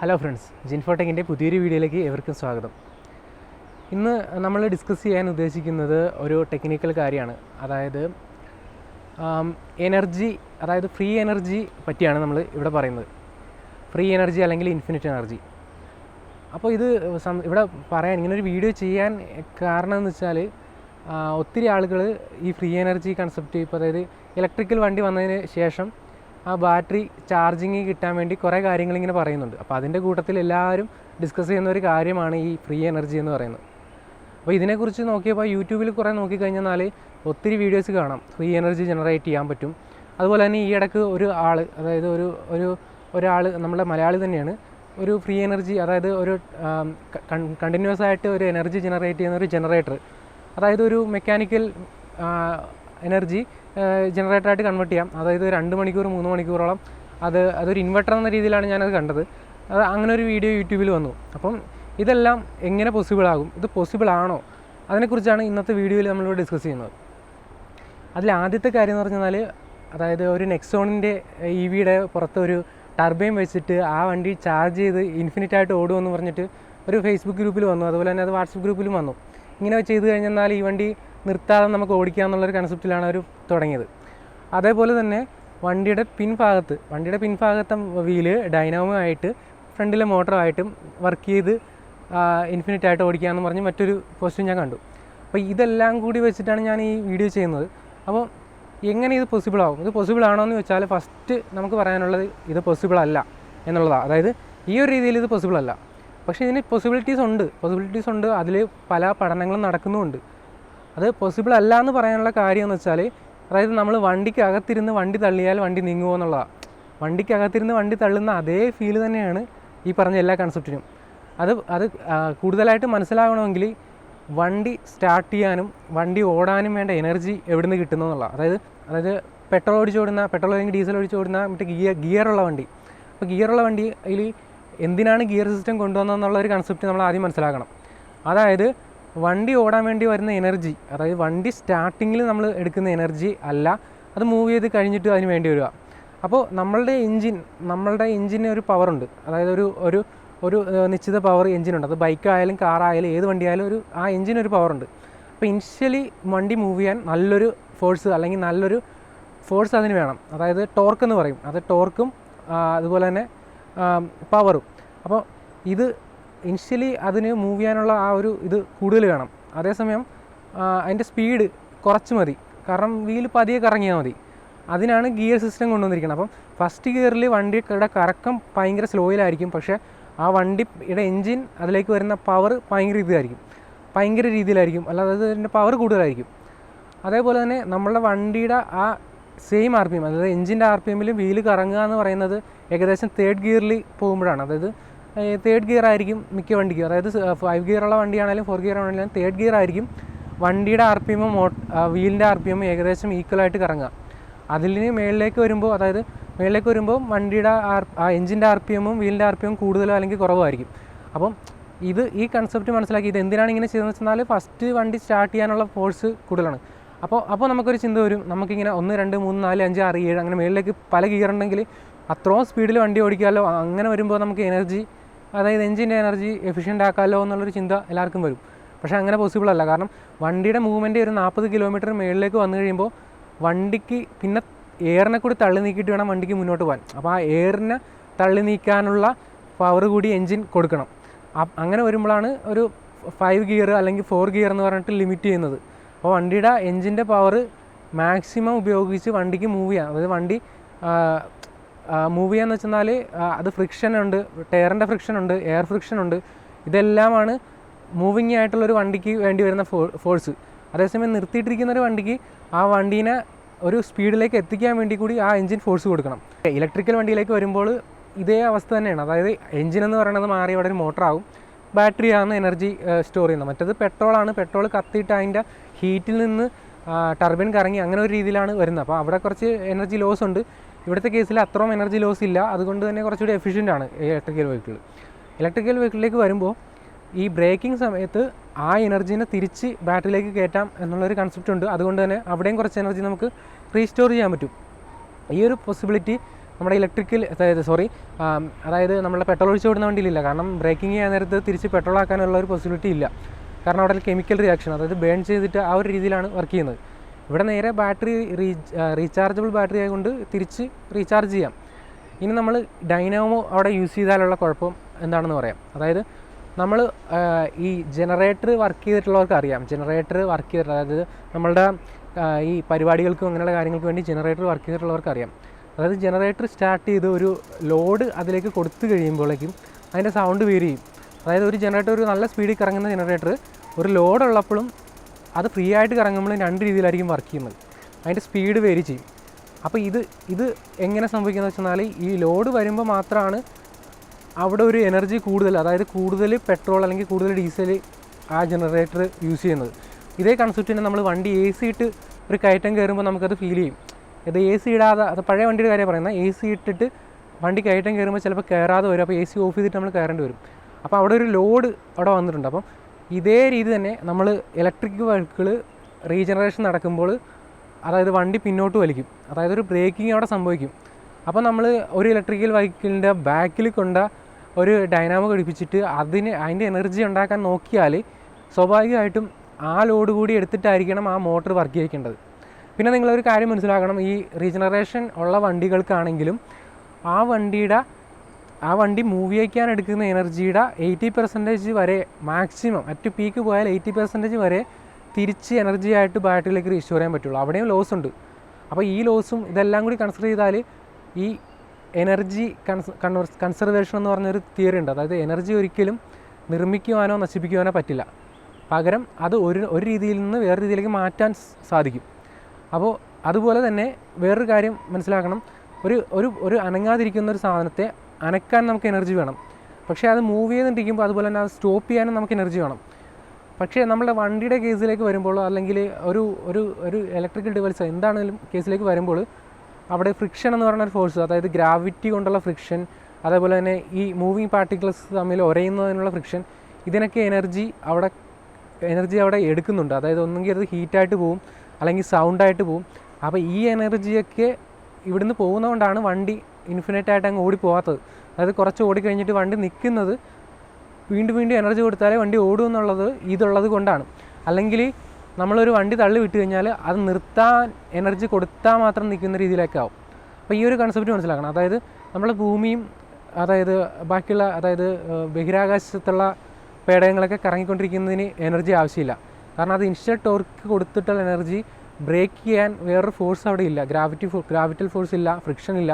Hello friends, ജിൻഫോടെക്കിൻ്റെ പുതിയൊരു വീഡിയോയിലേക്ക് ഏവർക്കും സ്വാഗതം. ഇന്ന് നമ്മൾ ഡിസ്കസ് ചെയ്യാൻ ഉദ്ദേശിക്കുന്നത് ഒരു ടെക്നിക്കൽ കാര്യമാണ്. അതായത് എനർജി, അതായത് ഫ്രീ എനർജി പറ്റിയാണ് നമ്മൾ ഇവിടെ പറയുന്നത്. ഫ്രീ എനർജി അല്ലെങ്കിൽ ഇൻഫിനിറ്റ് എനർജി. അപ്പോൾ ഇത് ഇവിടെ പറയാൻ ഇങ്ങനൊരു വീഡിയോ ചെയ്യാൻ കാരണം എന്ന് വെച്ചാൽ ഒത്തിരി ആളുകൾ ഈ ഫ്രീ എനർജി കൺസെപ്റ്റ്, ഇപ്പോൾ അതായത് ഇലക്ട്രിക്കൽ വണ്ടി വന്നതിന് ശേഷം ആ ബാറ്ററി ചാർജിങ് കിട്ടാൻ വേണ്ടി കുറേ കാര്യങ്ങളിങ്ങനെ പറയുന്നുണ്ട്. അപ്പോൾ അതിൻ്റെ കൂട്ടത്തിൽ എല്ലാവരും ഡിസ്കസ് ചെയ്യുന്ന ഒരു കാര്യമാണ് ഈ ഫ്രീ എനർജി എന്ന് പറയുന്നത്. അപ്പോൾ ഇതിനെക്കുറിച്ച് നോക്കിയപ്പോൾ യൂട്യൂബിൽ കുറേ നോക്കിക്കഴിഞ്ഞാൽ ഒത്തിരി വീഡിയോസ് കാണാം. ഫ്രീ എനർജി ജനറേറ്റ് ചെയ്യാൻ പറ്റും. അതുപോലെ തന്നെ ഈ ഇടയ്ക്ക് ഒരു ആൾ, അതായത് ഒരാൾ നമ്മുടെ മലയാളി തന്നെയാണ്, ഒരു ഫ്രീ എനർജി, അതായത് ഒരു കണ്ടിന്യൂസ് ആയിട്ട് ഒരു എനർജി ജനറേറ്റ് ചെയ്യുന്ന ഒരു ജനറേറ്റർ, അതായത് ഒരു മെക്കാനിക്കൽ എനർജി ജനറേറ്ററായിട്ട് കൺവേർട്ട് ചെയ്യാം. അതായത് 2 മണിക്കൂർ 3 മണിക്കൂറോളം അതൊരു ഇൻവെർട്ടർ എന്ന രീതിയിലാണ് ഞാനത് കണ്ടത്. അങ്ങനെ ഒരു വീഡിയോ യൂട്യൂബിൽ വന്നു. അപ്പം ഇതെല്ലാം എങ്ങനെ പോസിബിൾ ആകും, ഇത് പോസിബിൾ ആണോ, അതിനെക്കുറിച്ചാണ് ഇന്നത്തെ വീഡിയോയിൽ നമ്മളിവിടെ ഡിസ്കസ് ചെയ്യുന്നത്. അതിൽ ആദ്യത്തെ കാര്യം എന്ന് പറഞ്ഞാൽ, അതായത് ഒരു നെക്സോണിൻ്റെ EVയുടെ പുറത്ത് ഒരു ടർബൈൻ വെച്ചിട്ട് ആ വണ്ടി ചാർജ് ചെയ്ത് ഇൻഫിനിറ്റായിട്ട് ഓടുമെന്ന് പറഞ്ഞിട്ട് ഒരു ഫേസ്ബുക്ക് ഗ്രൂപ്പിൽ വന്നു. അതുപോലെ തന്നെ അത് വാട്സപ്പ് ഗ്രൂപ്പിലും വന്നു. ഇങ്ങനെ ചെയ്ത് കഴിഞ്ഞാൽ ഈ വണ്ടി നിർത്താതെ നമുക്ക് ഓടിക്കുക എന്നുള്ളൊരു കൺസെപ്റ്റിലാണ് അവർ തുടങ്ങിയത്. അതേപോലെ തന്നെ വണ്ടിയുടെ പിൻഭാഗത്തെ വീല് ഡൈനാമോ ആയിട്ട് ഫ്രണ്ടിലെ മോട്ടറായിട്ടും വർക്ക് ചെയ്ത് ഇൻഫിനിറ്റായിട്ട് ഓടിക്കുക എന്ന് പറഞ്ഞ് മറ്റൊരു പോസ്റ്റും ഞാൻ കണ്ടു. അപ്പോൾ ഇതെല്ലാം കൂടി വെച്ചിട്ടാണ് ഞാൻ ഈ വീഡിയോ ചെയ്യുന്നത്. അപ്പോൾ എങ്ങനെ ഇത് പോസിബിൾ ആവും, ഇത് പോസിബിൾ ആണോ എന്ന് വെച്ചാൽ ഫസ്റ്റ് നമുക്ക് പറയാനുള്ളത് ഇത് പോസിബിൾ അല്ല എന്നുള്ളതാണ്. അതായത് ഈ ഒരു രീതിയിൽ ഇത് പോസിബിൾ അല്ല. പക്ഷേ ഇതിന് പോസിബിലിറ്റീസ് ഉണ്ട്. അതിൽ പല പഠനങ്ങളും നടക്കുന്നുമുണ്ട്. അത് പോസിബിൾ അല്ല എന്ന് പറയാനുള്ള കാര്യം എന്ന് വെച്ചാൽ, അതായത് നമ്മൾ വണ്ടിക്കകത്തിരുന്ന് വണ്ടി തള്ളിയാൽ വണ്ടി നീങ്ങുമോ എന്നുള്ളതാണ്. വണ്ടിക്കകത്തിരുന്ന് വണ്ടി തള്ളുന്ന അതേ ഫീൽ തന്നെയാണ് ഈ പറഞ്ഞ എല്ലാ കൺസെപ്റ്റിനും. അത് കൂടുതലായിട്ട് മനസ്സിലാകണമെങ്കിൽ വണ്ടി സ്റ്റാർട്ട് ചെയ്യാനും വണ്ടി ഓടാനും വേണ്ട എനർജി എവിടെ നിന്ന് കിട്ടുന്നു എന്നുള്ളതാണ്. അതായത് പെട്രോൾ അല്ലെങ്കിൽ ഡീസൽ ഒഴിച്ചോടുന്ന മറ്റേ ഗിയറുള്ള വണ്ടി. അപ്പോൾ ഗിയറുള്ള വണ്ടിയിൽ എന്തിനാണ് ഗിയർ സിസ്റ്റം കൊണ്ടുവന്നതെന്നുള്ളൊരു കൺസെപ്റ്റ് നമ്മൾ ആദ്യം മനസ്സിലാക്കണം. അതായത് വണ്ടി ഓടാൻ വേണ്ടി വരുന്ന എനർജി, അതായത് വണ്ടി സ്റ്റാർട്ടിങ്ങിൽ നമ്മൾ എടുക്കുന്ന എനർജി അല്ല, അത് മൂവ് ചെയ്ത് കഴിഞ്ഞിട്ട് അതിന് വേണ്ടി വരിക. അപ്പോൾ നമ്മളുടെ എൻജിന് ഒരു പവറുണ്ട്. അതായത് ഒരു നിശ്ചിത പവർ എൻജിനുണ്ട്. അത് ബൈക്കായാലും കാറായാലും ഏത് വണ്ടിയായാലും ആ എൻജിനൊരു പവറുണ്ട്. അപ്പോൾ ഇനിഷ്യലി വണ്ടി മൂവ് ചെയ്യാൻ നല്ലൊരു ഫോഴ്സ് അല്ലെങ്കിൽ നല്ലൊരു ഫോഴ്സ് അതിന് വേണം. അതായത് ടോർക്ക് എന്ന് പറയും. അത് ടോർക്കും അതുപോലെ തന്നെ പവറും. അപ്പോൾ ഇത് ഇനിഷ്യലി അതിന് മൂവ് ചെയ്യാനുള്ള ഇത് കൂടുതൽ വേണം. അതേസമയം അതിൻ്റെ സ്പീഡ് കുറച്ച് മതി, കാരണം വീല് പതിയെ കറങ്ങിയാൽ മതി. അതിനാണ് ഗിയർ സിസ്റ്റം കൊണ്ടുവന്നിരിക്കുന്നത്. അപ്പം ഫസ്റ്റ് ഗിയറിൽ വണ്ടിയുടെ കറക്കം ഭയങ്കര സ്ലോയിലായിരിക്കും, പക്ഷേ ആ വണ്ടിയുടെ എൻജിൻ അതിലേക്ക് വരുന്ന പവർ ഭയങ്കര രീതിയിലായിരിക്കും, അല്ലാതെ അതിൻ്റെ പവർ കൂടുതലായിരിക്കും. അതേപോലെ തന്നെ നമ്മളുടെ വണ്ടിയുടെ ആ സെയിം RPM, അതായത് എൻജിൻ്റെ RPMൽ വീല് കറങ്ങുക എന്ന് പറയുന്നത് ഏകദേശം 3rd ഗിയറിൽ പോകുമ്പോഴാണ്. അതായത് 3rd ഗിയർ ആയിരിക്കും മിക്ക വണ്ടിക്കും. അതായത് 5 ഗിയറുള്ള വണ്ടിയാണെങ്കിലും 4 ഗിയർ ആണെങ്കിലും 3rd ഗിയർ ആയിരിക്കും വണ്ടിയുടെ RPM വീലിൻ്റെ RPM ഏകദേശം ഈക്വലായിട്ട് കറങ്ങുക. അതിന് മേളിലേക്ക് വരുമ്പോൾ വണ്ടിയുടെ എൻജിൻ്റെ RPM വീലിൻ്റെ RPM കൂടുതലോ അല്ലെങ്കിൽ കുറവായിരിക്കും. അപ്പം ഈ കൺസെപ്റ്റ് മനസ്സിലാക്കി ഇത് എന്തിനാണ് ഇങ്ങനെ ചെയ്തതെന്ന് വെച്ചാൽ, ഫസ്റ്റ് വണ്ടി സ്റ്റാർട്ട് ചെയ്യാനുള്ള ഫോഴ്സ് കൂടുതലാണ്. അപ്പോൾ നമുക്കൊരു ചിന്ത വരും, നമുക്കിങ്ങനെ 1 2 3 4 5 6 7 അങ്ങനെ മേളിലേക്ക് പല ഗിയർ ഉണ്ടെങ്കിൽ അത്രയും സ്പീഡിൽ വണ്ടി ഓടിക്കാമല്ലോ. അങ്ങനെ വരുമ്പോൾ നമുക്ക് എനർജി, അതായത് എൻജിൻ്റെ എനർജി എഫിഷ്യൻ്റ് ആക്കാമല്ലോ എന്നുള്ളൊരു ചിന്ത എല്ലാവർക്കും വരും. പക്ഷേ അങ്ങനെ പോസിബിൾ അല്ല. കാരണം വണ്ടിയുടെ മൂവ്മെൻറ്റ് ഒരു 40 കിലോമീറ്റർ മേളിലേക്ക് വന്നു കഴിയുമ്പോൾ വണ്ടിക്ക് പിന്നെ എയറിനെ കൂടി തള്ളി നീക്കിയിട്ട് വേണം വണ്ടിക്ക് മുന്നോട്ട് പോകാൻ. അപ്പോൾ ആ എയറിനെ തള്ളി നീക്കാനുള്ള പവർ കൂടി എൻജിൻ കൊടുക്കണം. അങ്ങനെ വരുമ്പോഴാണ് ഒരു 5 ഗിയർ അല്ലെങ്കിൽ 4 ഗിയർ എന്ന് പറഞ്ഞിട്ട് ലിമിറ്റ് ചെയ്യുന്നത്. അപ്പോൾ വണ്ടിയുടെ എൻജിൻ്റെ പവർ മാക്സിമം ഉപയോഗിച്ച് വണ്ടിക്ക് മൂവ് ചെയ്യാം. അതായത് വണ്ടി മൂവ് ചെയ്യാന്ന് വെച്ചെന്നാൽ അത് ഫ്രിക്ഷനുണ്ട്, ടയറിൻ്റെ ഫ്രിക്ഷനുണ്ട്, എയർ ഫ്രിക്ഷനുണ്ട്. ഇതെല്ലാമാണ് മൂവിങ് ആയിട്ടുള്ളൊരു വണ്ടിക്ക് വേണ്ടി വരുന്ന ഫോഴ്സ്. അതേസമയം നിർത്തിയിട്ടിരിക്കുന്ന ഒരു വണ്ടിക്ക് ആ വണ്ടീനെ ഒരു സ്പീഡിലേക്ക് എത്തിക്കാൻ വേണ്ടി കൂടി ആ എൻജിൻ ഫോഴ്സ് കൊടുക്കണം. ഇലക്ട്രിക്കൽ വണ്ടിയിലേക്ക് വരുമ്പോൾ ഇതേ അവസ്ഥ തന്നെയാണ്. അതായത് എൻജിൻ എന്ന് പറയുന്നത് മാറി അവിടെ ഒരു മോട്ടറാവും, ബാറ്ററിയാണ് എനർജി സ്റ്റോർ ചെയ്യുന്നത്. മറ്റേത് പെട്രോളാണ്. പെട്രോൾ കത്തിയിട്ട് അതിൻ്റെ ഹീറ്റിൽ നിന്ന് ടർബൈൻ കറങ്ങി അങ്ങനെ ഒരു രീതിയിലാണ് വരുന്നത്. അപ്പോൾ അവിടെ കുറച്ച് എനർജി ലോസ് ഉണ്ട്. ഇവിടുത്തെ കേസിൽ അത്രയും എനർജി ലോസ് ഇല്ല. അതുകൊണ്ട് തന്നെ കുറച്ചുകൂടി എഫിഷ്യൻ്റ് ആണ് ഇലക്ട്രിക്കൽ വെഹിക്കിളിലേക്ക് വരുമ്പോൾ ഈ ബ്രേക്കിംഗ് സമയത്ത് ആ എനർജീനെ തിരിച്ച് ബാറ്ററിയിലേക്ക് കയറ്റാം എന്നുള്ളൊരു കൺസെപ്റ്റ് ഉണ്ട്. അതുകൊണ്ട് തന്നെ അവിടെയും കുറച്ച് എനർജി നമുക്ക് റീസ്റ്റോർ ചെയ്യാൻ പറ്റും. ഈ ഒരു പോസിബിലിറ്റി നമ്മുടെ ഇലക്ട്രിക്കൽ അതായത് നമ്മുടെ പെട്രോൾ ഒഴിച്ച് വിടുന്ന വണ്ടിയിലില്ല. കാരണം ബ്രേക്കിംഗ് ചെയ്യാൻ നേരത്ത് തിരിച്ച് പെട്രോൾ ആക്കാനുള്ള ഒരു പോസിബിലിറ്റി ഇല്ല. കാരണം അവിടെ കെമിക്കൽ റിയാക്ഷൻ, അതായത് ബേൺ ചെയ്തിട്ട് ആ ഒരു രീതിയിലാണ് വർക്ക് ചെയ്യുന്നത്. ഇവിടെ നേരെ ബാറ്ററി റീചാർജബിൾ ബാറ്ററി ആയതുകൊണ്ട് തിരിച്ച് റീചാർജ് ചെയ്യാം. ഇനി നമ്മൾ ഡൈനാമോ അവിടെ യൂസ് ചെയ്താലുള്ള കുഴപ്പം എന്താണെന്ന് പറയാം. അതായത് നമ്മൾ ഈ ജനറേറ്റർ വർക്ക് ചെയ്തിട്ടുള്ളവർക്ക് അറിയാം. അതായത് നമ്മളുടെ ഈ പരിപാടികൾക്കും അങ്ങനെയുള്ള കാര്യങ്ങൾക്ക് വേണ്ടി ജനറേറ്റർ വർക്ക് ചെയ്തിട്ടുള്ളവർക്ക് അറിയാം. അതായത് ജനറേറ്റർ സ്റ്റാർട്ട് ചെയ്ത് ഒരു ലോഡ് അതിലേക്ക് കൊടുത്തു കഴിയുമ്പോഴേക്കും അതിൻ്റെ സൗണ്ട് വേരി ചെയ്യും. അതായത് ഒരു ജനറേറ്റർ, ഒരു നല്ല സ്പീഡിൽ കറങ്ങുന്ന ജനറേറ്റർ ഒരു ലോഡ് ഉള്ളപ്പോഴും അത് ഫ്രീ ആയിട്ട് കറങ്ങുമ്പോഴും രണ്ട് രീതിയിലായിരിക്കും വർക്ക് ചെയ്യുന്നത്. അതിൻ്റെ സ്പീഡ് വേരി ചെയ്യും. അപ്പോൾ ഇത് എങ്ങനെ സംഭവിക്കുന്നത് വെച്ചാൽ, ഈ ലോഡ് വരുമ്പോൾ മാത്രമാണ് അവിടെ ഒരു എനർജി കൂടുതൽ, അതായത് കൂടുതൽ പെട്രോൾ അല്ലെങ്കിൽ കൂടുതൽ ഡീസൽ ആ ജനറേറ്റർ യൂസ് ചെയ്യുന്നത്. ഇതേ കൺസെപ്റ്റിനെ നമ്മൾ വണ്ടി എ സി ഇട്ട് ഒരു കയറ്റം കയറുമ്പോൾ നമുക്കത് ഫീൽ ചെയ്യും. ഇത് എ സി ഇടാതെ, അത് പഴയ വണ്ടിയുടെ കാര്യം പറയുന്നത്, എ സി ഇട്ടിട്ട് വണ്ടി കയറ്റം കയറുമ്പോൾ ചിലപ്പോൾ കയറാതെ വരും. അപ്പോൾ എ സി ഓഫ് ചെയ്തിട്ട് നമ്മൾ കയറേണ്ടി വരും. അപ്പോൾ അവിടെ ഒരു ലോഡ് അവിടെ വന്നിട്ടുണ്ട്. അപ്പം ഇതേ രീതി തന്നെ നമ്മൾ ഇലക്ട്രിക് വെഹിക്കിൾ റീജനറേഷൻ നടക്കുമ്പോൾ, അതായത് വണ്ടി പിന്നോട്ട് വലിക്കും, അതായത് ഒരു ബ്രേക്കിംഗ് അവിടെ സംഭവിക്കും. അപ്പോൾ നമ്മൾ ഒരു ഇലക്ട്രിക്കൽ വെഹിക്കിളിൻ്റെ ബാക്കിൽ കൊണ്ട ഒരു ഡൈനാമോ ഘടിപ്പിച്ചിട്ട് അതിൻ്റെ എനർജി ഉണ്ടാക്കാൻ നോക്കിയാൽ സ്വാഭാവികമായിട്ടും ആ ലോഡ് കൂടി എടുത്തിട്ടായിരിക്കണം ആ മോട്ടർ വർക്ക് ചെയ്യിക്കേണ്ടത്. പിന്നെ നിങ്ങളൊരു കാര്യം മനസ്സിലാക്കണം, ഈ റീജനറേഷൻ ഉള്ള വണ്ടികൾക്കാണെങ്കിലും ആ വണ്ടി മൂവ് ചെയ്യിക്കാൻ എടുക്കുന്ന എനർജിയുടെ 80% വരെ മാക്സിമം അറ്റ് പീക്ക് പോയാൽ 80% വരെ തിരിച്ച് എനർജി ആയിട്ട് ബാറ്ററിയിലേക്ക് റീസ്റ്റോർ ചെയ്യാൻ പറ്റുള്ളൂ. അവിടെയും ലോസ് ഉണ്ട്. അപ്പോൾ ഈ ലോസും ഇതെല്ലാം കൂടി കൺസിഡർ ചെയ്താൽ ഈ എനർജി കൺസർവേഷൻ എന്ന് പറഞ്ഞൊരു തിയറി ഉണ്ട്. അതായത് എനർജി ഒരിക്കലും നിർമ്മിക്കുവാനോ നശിപ്പിക്കുവാനോ പറ്റില്ല. പകരം അത് ഒരു രീതിയിൽ നിന്ന് വേറെ രീതിയിലേക്ക് മാറ്റാൻ സാധിക്കും. അപ്പോൾ അതുപോലെ തന്നെ വേറൊരു കാര്യം മനസ്സിലാക്കണം, ഒരു അനങ്ങാതിരിക്കുന്ന ഒരു സാധനത്തെ അനക്കാൻ നമുക്ക് എനർജി വേണം. പക്ഷേ അത് മൂവ് ചെയ്തിരിക്കുമ്പോൾ അതുപോലെ തന്നെ അത് സ്റ്റോപ്പ് ചെയ്യാനും നമുക്ക് എനർജി വേണം. പക്ഷേ നമ്മുടെ വണ്ടിയുടെ കേസിലേക്ക് വരുമ്പോൾ, അല്ലെങ്കിൽ ഒരു ഇലക്ട്രിക്കൽ ഡിവൈസ് എന്താണെങ്കിലും കേസിലേക്ക് വരുമ്പോൾ, അവിടെ ഫ്രിക്ഷൻ എന്ന് പറയുന്ന ഒരു ഫോഴ്സ്, അതായത് ഗ്രാവിറ്റി കൊണ്ടുള്ള ഫ്രിക്ഷൻ, അതേപോലെ തന്നെ ഈ മൂവിങ് പാർട്ടിക്കിൾസ് തമ്മിൽ ഉരയുന്നതിനുള്ള ഫ്രിക്ഷൻ, ഇതിനൊക്കെ എനർജി അവിടെ എടുക്കുന്നുണ്ട്. അതായത് ഒന്നെങ്കിൽ അത് ഹീറ്റായിട്ട് പോവും, അല്ലെങ്കിൽ സൗണ്ടായിട്ട് പോവും. അപ്പോൾ ഈ എനർജിയൊക്കെ ഇവിടുന്ന് പോകുന്നതുകൊണ്ടാണ് വണ്ടി ഇൻഫിനിറ്റായിട്ട് അങ്ങ് ഓടിപ്പോകാത്തത്. അതായത് കുറച്ച് ഓടിക്കഴിഞ്ഞിട്ട് വണ്ടി നിൽക്കുന്നത് വീണ്ടും എനർജി കൊടുത്താലേ വണ്ടി ഓടും എന്നുള്ളത് ഇതുള്ളത് കൊണ്ടാണ്. അല്ലെങ്കിൽ നമ്മളൊരു വണ്ടി തള്ളി വിട്ട് കഴിഞ്ഞാൽ അത് നിർത്താൻ എനർജി കൊടുത്താൽ മാത്രം നിൽക്കുന്ന രീതിയിലേക്കാവും. അപ്പോൾ ഈ ഒരു കൺസെപ്റ്റ് മനസ്സിലാക്കണം. അതായത് നമ്മളെ ഭൂമിയും ബാക്കിയുള്ള ബഹിരാകാശത്തുള്ള പേടകങ്ങളൊക്കെ കറങ്ങിക്കൊണ്ടിരിക്കുന്നതിന് എനർജി ആവശ്യമില്ല. കാരണം അത് ഇൻസ്റ്റൽ ടോർക്ക് കൊടുത്തിട്ടുള്ള എനർജി ബ്രേക്ക് ചെയ്യാൻ വേറൊരു ഫോഴ്സ് അവിടെ ഇല്ല. ഗ്രാവിറ്റൽ ഫോഴ്സ് ഇല്ല, ഫ്രിക്ഷൻ ഇല്ല.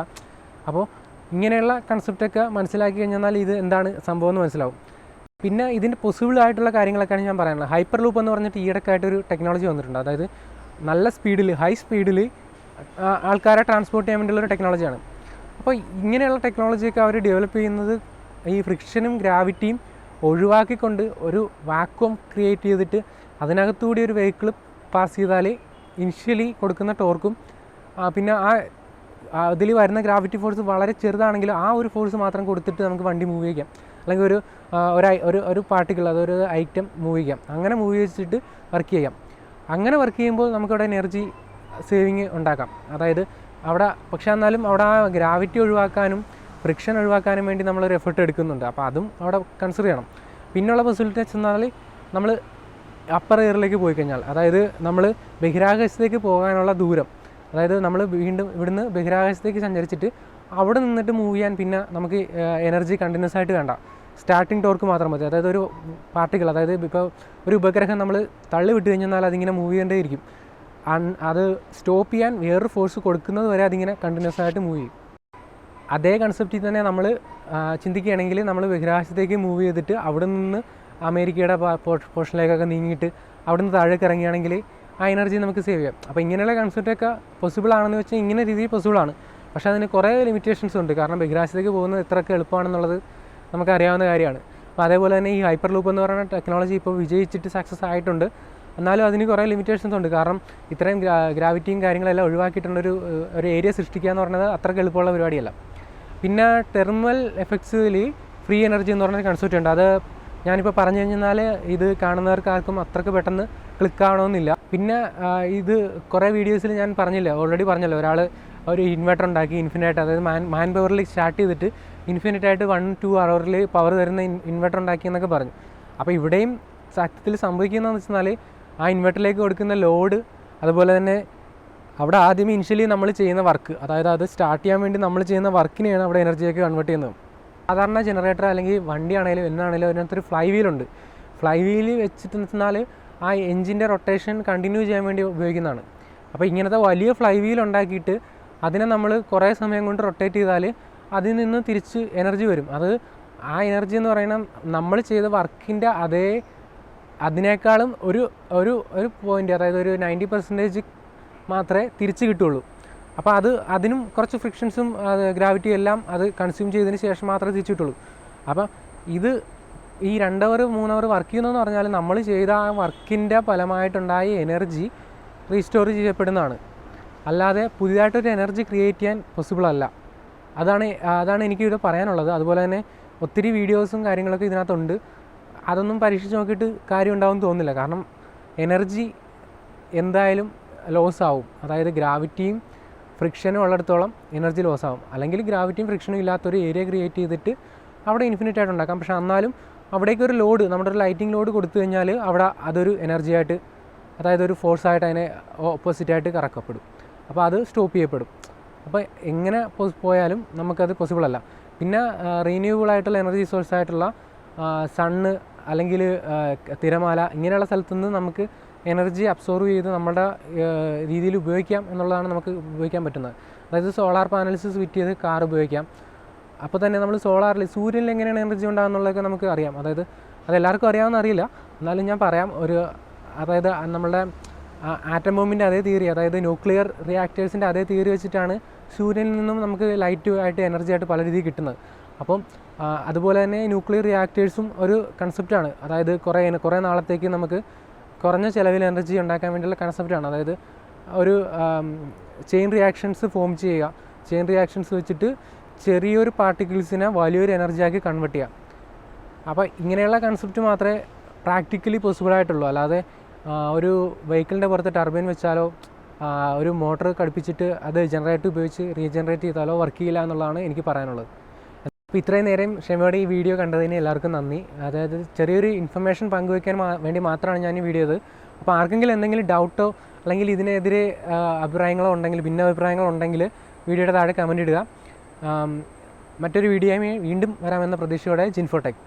അപ്പോൾ ഇങ്ങനെയുള്ള കൺസെപ്റ്റൊക്കെ മനസ്സിലാക്കി കഴിഞ്ഞാൽ ഇത് എന്താണ് സംഭവം എന്ന് മനസ്സിലാവും. പിന്നെ ഇതിൻ്റെ പോസിബിൾ ആയിട്ടുള്ള കാര്യങ്ങളൊക്കെയാണ് ഞാൻ പറയാനുള്ളത്. ഹൈപ്പർ ലൂപ്പ് എന്ന് പറഞ്ഞിട്ട് ഈയിടക്കായിട്ടൊരു ടെക്നോളജി വന്നിട്ടുണ്ട്. അതായത് നല്ല സ്പീഡിൽ, ഹൈ സ്പീഡിൽ ആൾക്കാരെ ട്രാൻസ്പോർട്ട് ചെയ്യാൻ വേണ്ടിയുള്ളൊരു ടെക്നോളജിയാണ്. അപ്പോൾ ഇങ്ങനെയുള്ള ടെക്നോളജിയൊക്കെ അവർ ഡെവലപ്പ് ചെയ്യുന്നത് ഈ ഫ്രിക്ഷനും ഗ്രാവിറ്റിയും ഒഴിവാക്കിക്കൊണ്ട് ഒരു വാക്വം ക്രിയേറ്റ് ചെയ്തിട്ട് അതിനകത്തുകൂടി ഒരു വെഹിക്കിൾ പാസ് ചെയ്താൽ ഇനിഷ്യലി കൊടുക്കുന്ന ടോർക്കും പിന്നെ അതിൽ വരുന്ന ഗ്രാവിറ്റി ഫോഴ്സ് വളരെ ചെറുതാണെങ്കിലും ആ ഒരു ഫോഴ്സ് മാത്രം കൊടുത്തിട്ട് നമുക്ക് വണ്ടി മൂവ് ചെയ്യാം. അല്ലെങ്കിൽ ഒരു പാർട്ടിക്കിൾ, അതൊരു ഐറ്റം മൂവ് ചെയ്യാം. അങ്ങനെ മൂവ് ചെയ്തിട്ട് വർക്ക് ചെയ്യാം. അങ്ങനെ വർക്ക് ചെയ്യുമ്പോൾ നമുക്കവിടെ എനർജി സേവിങ് ഉണ്ടാക്കാം. അതായത് പക്ഷേ എന്നാലും അവിടെ ആ ഗ്രാവിറ്റി ഒഴിവാക്കാനും ഫ്രിക്ഷൻ ഒഴിവാക്കാനും വേണ്ടി നമ്മളൊരു എഫർട്ട് എടുക്കുന്നുണ്ട്. അപ്പോൾ അതും അവിടെ കൺസിഡർ ചെയ്യണം. പിന്നെയുള്ള പോസിബിലിറ്റി വെച്ചെന്നാൽ നമ്മൾ അപ്പർ എയറിലേക്ക് പോയി കഴിഞ്ഞാൽ, അതായത് നമ്മൾ ബഹിരാകാശത്തേക്ക് പോകാനുള്ള ദൂരം, അതായത് നമ്മൾ വീണ്ടും ഇവിടുന്ന് ബഹിരാകാശത്തേക്ക് സഞ്ചരിച്ചിട്ട് അവിടെ നിന്നിട്ട് മൂവ് ചെയ്യാൻ പിന്നെ നമുക്ക് എനർജി കണ്ടിന്യൂസ് ആയിട്ട് വേണ്ട, സ്റ്റാർട്ടിങ് ടോർക്ക് മാത്രം മതി. അതായത് ഒരു പാർട്ടിക്കിൾ, അതായത് ഇപ്പോൾ ഒരു ഉപഗ്രഹം നമ്മൾ തള്ളി വിട്ട് കഴിഞ്ഞാൽ അതിങ്ങനെ മൂവ് ചെയ്യേണ്ടേയിരിക്കും. അത് സ്റ്റോപ്പ് ചെയ്യാൻ വേറൊരു ഫോഴ്സ് കൊടുക്കുന്നത് വരെ അതിങ്ങനെ കണ്ടിന്യൂസ് ആയിട്ട് മൂവ് ചെയ്യും. അതേ കൺസെപ്റ്റിൽ തന്നെ നമ്മൾ ചിന്തിക്കുകയാണെങ്കിൽ നമ്മൾ ബഹിരാകാശത്തേക്ക് മൂവ് ചെയ്തിട്ട് അവിടെ നിന്ന് അമേരിക്കയുടെ പോർഷനിലേക്കൊക്കെ നീങ്ങിയിട്ട് അവിടെ നിന്ന് താഴേക്ക് ഇറങ്ങുകയാണെങ്കിൽ ആ എനർജി നമുക്ക് സേവ് ചെയ്യാം. അപ്പോൾ ഇങ്ങനെയുള്ള കൺസെപ്റ്റൊക്കെ പോസിബിൾ ആണെന്ന് വെച്ചാൽ ഇങ്ങനെ രീതിയിൽ പോസിബിളാണ്. പക്ഷേ അതിന് കുറേ ലിമിറ്റേഷൻസ് ഉണ്ട്. കാരണം ബഹിരാകാശത്തേക്ക് പോകുന്നത് എത്രയൊക്കെ എളുപ്പമാണെന്നുള്ളത് നമുക്കറിയാവുന്ന കാര്യമാണ്. അപ്പോൾ അതേപോലെ തന്നെ ഈ ഹൈപ്പർ ലൂപ്പ് എന്ന് പറയുന്ന ടെക്നോളജി ഇപ്പോൾ വിജയിച്ചിട്ട് സക്സസ് ആയിട്ടുണ്ട്. എന്നാലും അതിന് കുറേ ലിമിറ്റേഷൻസ് ഉണ്ട്. കാരണം ഇത്രയും ഗ്രാവിറ്റിയും കാര്യങ്ങളെല്ലാം ഒഴിവാക്കിയിട്ടുള്ളൊരു ഏരിയ സൃഷ്ടിക്കുക എന്ന് പറയുന്നത് അത്രയ്ക്ക് എളുപ്പമുള്ള പരിപാടിയല്ല. പിന്നെ ടെർമൽ എഫക്ട്സിൽ ഫ്രീ എനർജി എന്ന് പറഞ്ഞൊരു കൺസെപ്റ്റ് ഉണ്ട്. അത് ഞാനിപ്പോൾ പറഞ്ഞു കഴിഞ്ഞാൽ ഇത് കാണുന്നവർക്ക് ആർക്കും അത്രയ്ക്ക് പെട്ടെന്ന് ക്ലിക്ക് ആവണമെന്നില്ല. പിന്നെ ഇത് കുറേ വീഡിയോസിൽ ഞാൻ ഓൾറെഡി പറഞ്ഞല്ലോ, ഒരാൾ ഒരു ഇൻവെർട്ടർ ഉണ്ടാക്കി ഇൻഫിനിറ്റ്, അതായത് മാൻ പവറിൽ സ്റ്റാർട്ട് ചെയ്തിട്ട് ഇൻഫിനിറ്റായിട്ട് 1-2 hourൽ പവർ തരുന്ന ഇൻവെർട്ടർ ഉണ്ടാക്കി എന്നൊക്കെ പറഞ്ഞു. അപ്പോൾ ഇവിടെയും സത്യത്തിൽ സംഭവിക്കുന്നതെന്ന് വെച്ചാൽ ആ ഇൻവെർട്ടറിലേക്ക് കൊടുക്കുന്ന ലോഡ്, അതുപോലെ തന്നെ അവിടെ ആദ്യമേ ഇനിഷ്യലി നമ്മൾ ചെയ്യുന്ന വർക്ക്, അതായത് അത് സ്റ്റാർട്ട് ചെയ്യാൻ വേണ്ടി നമ്മൾ ചെയ്യുന്ന വർക്കിനെയാണ് അവിടെ എനർജിയൊക്കെ കൺവേർട്ട് ചെയ്യുന്നത്. സാധാരണ ജനറേറ്റർ അല്ലെങ്കിൽ വണ്ടിയാണെങ്കിലും എന്നാണെങ്കിലും അതിനകത്തൊരു ഫ്ലൈ വീലുണ്ട്. ഫ്ലൈ വീല് വെച്ചിട്ട് വെച്ചാൽ ആ എഞ്ചിൻ്റെ റൊട്ടേഷൻ കണ്ടിന്യൂ ചെയ്യാൻ വേണ്ടി ഉപയോഗിക്കുന്നതാണ്. അപ്പോൾ ഇങ്ങനത്തെ വലിയ ഫ്ലൈ വീൽ ഉണ്ടാക്കിയിട്ട് അതിനെ നമ്മൾ കുറേ സമയം കൊണ്ട് റൊട്ടേറ്റ് ചെയ്താൽ അതിൽ നിന്ന് തിരിച്ച് എനർജി വരും. അത് ആ എനർജി എന്ന് പറയുന്നത് നമ്മൾ ചെയ്ത വർക്കിൻ്റെ അതിനേക്കാളും ഒരു ഒരു ഒരു പോയിൻ്റ്, അതായത് ഒരു 90% മാത്രമേ തിരിച്ച് കിട്ടുള്ളൂ. അപ്പോൾ അതിനും കുറച്ച് ഫ്രിക്ഷൻസും ഗ്രാവിറ്റിയും എല്ലാം അത് കൺസ്യൂം ചെയ്തതിന് ശേഷം മാത്രമേ തിരിച്ചു കിട്ടുള്ളൂ. അപ്പം ഇത് ഈ 2 hour 3 hour വർക്ക് ചെയ്യുന്നതെന്ന് പറഞ്ഞാൽ നമ്മൾ ചെയ്ത ആ വർക്കിൻ്റെ ഫലമായിട്ടുണ്ടായ എനർജി റീസ്റ്റോർ ചെയ്യപ്പെടുന്നതാണ്. അല്ലാതെ പുതിയതായിട്ടൊരു എനർജി ക്രിയേറ്റ് ചെയ്യാൻ പോസിബിൾ അല്ല. അതാണ് എനിക്കിവിടെ പറയാനുള്ളത്. അതുപോലെ തന്നെ ഒത്തിരി വീഡിയോസും കാര്യങ്ങളൊക്കെ ഇതിനകത്തുണ്ട്. അതൊന്നും പരീക്ഷിച്ച് നോക്കിയിട്ട് കാര്യം ഉണ്ടാവുമെന്ന് തോന്നുന്നില്ല. കാരണം എനർജി എന്തായാലും ലോസ് ആവും. അതായത് ഗ്രാവിറ്റിയും ഫ്രിക്ഷനും ഉള്ളിടത്തോളം എനർജി ലോസ് ആവും. അല്ലെങ്കിൽ ഗ്രാവിറ്റിയും ഫ്രിക്ഷനും ഇല്ലാത്തൊരു ഏരിയ ക്രിയേറ്റ് ചെയ്തിട്ട് അവിടെ ഇൻഫിനിറ്റ് ആയിട്ട് ഉണ്ടാക്കാം. പക്ഷേ എന്നാലും അവിടേക്കൊരു ലോഡ്, നമ്മുടെ ഒരു ലൈറ്റിംഗ് ലോഡ് കൊടുത്തു കഴിഞ്ഞാൽ അവിടെ അതൊരു എനർജിയായിട്ട്, അതായത് ഒരു ഫോഴ്സായിട്ട് അതിനെ ഓപ്പോസിറ്റായിട്ട് കറക്കപ്പെടും. അപ്പോൾ അത് സ്റ്റോപ്പ് ചെയ്യപ്പെടും. അപ്പോൾ എങ്ങനെ പോയാലും നമുക്കത് പോസിബിൾ അല്ല. പിന്നെ റീന്യൂവബിൾ ആയിട്ടുള്ള എനർജി സോഴ്സ് ആയിട്ടുള്ള സണ്ണ് അല്ലെങ്കിൽ തിരമാല ഇങ്ങനെയുള്ള സ്ഥലത്തുനിന്ന് നമുക്ക് എനർജി അബ്സോർവ് ചെയ്ത് നമ്മുടെ രീതിയിൽ ഉപയോഗിക്കാം എന്നുള്ളതാണ് നമുക്ക് ഉപയോഗിക്കാൻ പറ്റുന്നത്. അതായത് സോളാർ പാനൽസ് സ്വിറ്റ് ചെയ്ത് കാർ ഉപയോഗിക്കാം. അപ്പോൾ തന്നെ നമ്മൾ സോളാറിൽ സൂര്യനിൽ എങ്ങനെയാണ് എനർജി ഉണ്ടാകുന്നുള്ളതൊക്കെ നമുക്ക് അറിയാം. അതായത് അതെല്ലാവർക്കും അറിയാമെന്ന് അറിയില്ല, എന്നാലും ഞാൻ പറയാം. അതായത് നമ്മളുടെ ആറ്റം ബോംബിൻ്റെ അതേ തിയറി, അതായത് ന്യൂക്ലിയർ റിയാക്ടേഴ്സിൻ്റെ അതേ തിയറി വെച്ചിട്ടാണ് സൂര്യനിൽ നിന്നും നമുക്ക് ലൈറ്റ് ആയിട്ട് എനർജി ആയിട്ട് പല രീതിയിൽ കിട്ടുന്നത്. അപ്പം അതുപോലെ തന്നെ ന്യൂക്ലിയർ റിയാക്ടേഴ്സും ഒരു കൺസെപ്റ്റാണ്. അതായത് കുറേ നാളത്തേക്ക് നമുക്ക് കുറഞ്ഞ ചിലവിൽ എനർജി ഉണ്ടാക്കാൻ വേണ്ടിയുള്ള കൺസെപ്റ്റാണ്. അതായത് ഒരു ചെയിൻ റിയാക്ഷൻസ് ഫോം ചെയ്യുക, ചെയിൻ റിയാക്ഷൻസ് വെച്ചിട്ട് ചെറിയൊരു പാർട്ടിക്കിൾസിനെ വലിയൊരു എനർജിയാക്കി കൺവേർട്ട് ചെയ്യാം. അപ്പോൾ ഇങ്ങനെയുള്ള കൺസെപ്റ്റ് മാത്രമേ പ്രാക്ടിക്കലി പോസിബിൾ ആയിട്ടുള്ളൂ. അല്ലാതെ ഒരു വെഹിക്കിളിൻ്റെ പുറത്ത് ടർബൈൻ വെച്ചാലോ ഒരു മോട്ടർ ഘടിപ്പിച്ചിട്ട് അത് ജനറേറ്റർ ഉപയോഗിച്ച് റീജനറേറ്റ് ചെയ്താലോ വർക്ക് ചെയ്യില്ല എന്നുള്ളതാണ് എനിക്ക് പറയാനുള്ളത്. അപ്പോൾ ഇത്രയും നേരം ക്ഷമയോടെ ഈ വീഡിയോ കണ്ടതിന് എല്ലാവർക്കും നന്ദി. അതായത് ചെറിയൊരു ഇൻഫർമേഷൻ പങ്കുവയ്ക്കാൻ വേണ്ടി മാത്രമാണ് ഞാൻ ഈ വീഡിയോ ചെയ്തത്. അപ്പോൾ ആർക്കെങ്കിലും എന്തെങ്കിലും ഡൗട്ടോ അല്ലെങ്കിൽ ഇതിനെതിരെ അഭിപ്രായങ്ങളോ ഉണ്ടെങ്കിൽ, ഭിന്ന അഭിപ്രായങ്ങളോ ഉണ്ടെങ്കിൽ വീഡിയോയുടെ താഴെ കമൻറ്റ് ഇടുക. മറ്റൊരു വീഡിയോയുമായി വീണ്ടും വരാമെന്ന പ്രതീക്ഷയോടെ ജിൻഫോടെക്.